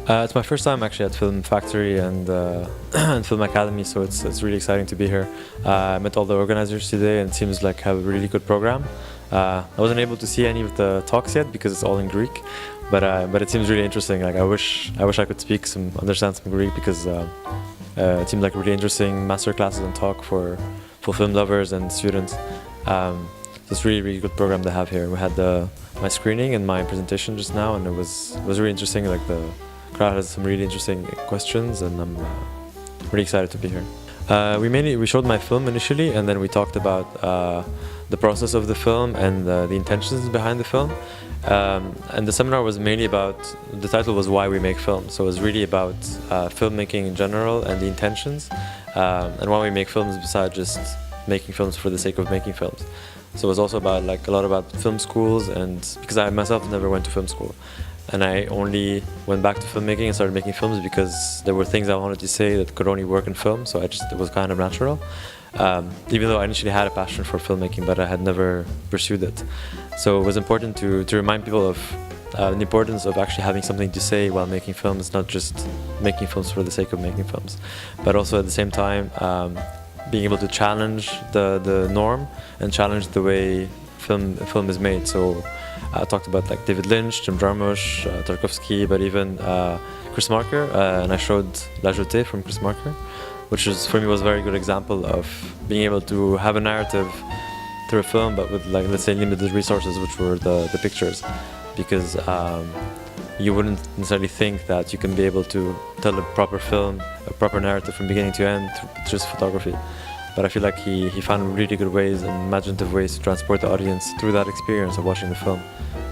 It's my first time actually at Film Factory and, and Film Academy, so it's really exciting to be here. I met all the organizers today and it seems like have a really good program. I wasn't able to see any of the talks yet because it's all in Greek, but it seems really interesting. Like I wish I could understand some Greek because it seemed like really interesting master classes and talk for film lovers and students. So it's really good program to have here. We had my screening and my presentation just now, and it was really interesting. Like the crowd has some really interesting questions, and I'm really excited to be here. We showed my film initially, and then we talked about the process of the film and the intentions behind the film. And the seminar was mainly about, the title was Why We Make Films. So it was really about filmmaking in general and the intentions, and why we make films besides just making films for the sake of making films. So it was also about a lot about film schools, and because I myself never went to film school. And I only went back to filmmaking and started making films because there were things I wanted to say that could only work in film, so it was kind of natural. Even though I initially had a passion for filmmaking, but I had never pursued it. So it was important to remind people of the importance of actually having something to say while making films, not just making films for the sake of making films, but also at the same time being able to challenge the norm and challenge the way film is made. So I talked about like David Lynch, Jim Jarmusch, Tarkovsky, but even Chris Marker, and I showed La Jetée from Chris Marker, which for me was a very good example of being able to have a narrative through a film, but with let's say limited resources, which were the pictures, because you wouldn't necessarily think that you can be able to tell a proper film, a proper narrative from beginning to end through just photography. But I feel like he found really good ways and imaginative ways to transport the audience through that experience of watching the film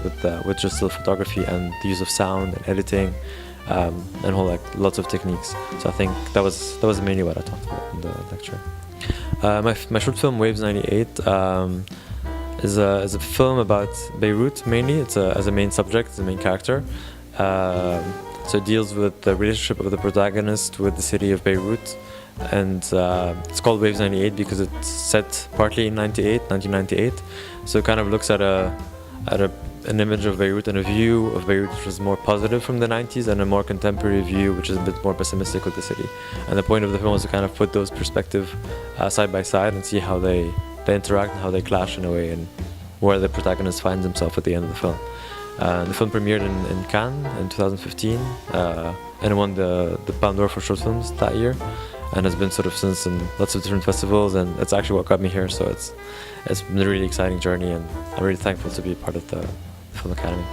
with just still photography and the use of sound and editing and lots of techniques. So I think that was mainly what I talked about in the lecture. My short film Waves '98 is a film about Beirut mainly. It's as a main subject, as a main character. So it deals with the relationship of the protagonist with the city of Beirut. And it's called Waves '98 because it's set partly in 1998. So it kind of looks at an image of Beirut and a view of Beirut which was more positive from the 90s, and a more contemporary view which is a bit more pessimistic with the city. And the point of the film was to kind of put those perspectives side by side and see how they interact and how they clash in a way, and where the protagonist finds himself at the end of the film. The film premiered in Cannes in 2015 and it won the Palme d'Or for short films that year, and has been sort of since in lots of different festivals, and it's actually what got me here. So it's been a really exciting journey, and I'm really thankful to be part of the Film Academy.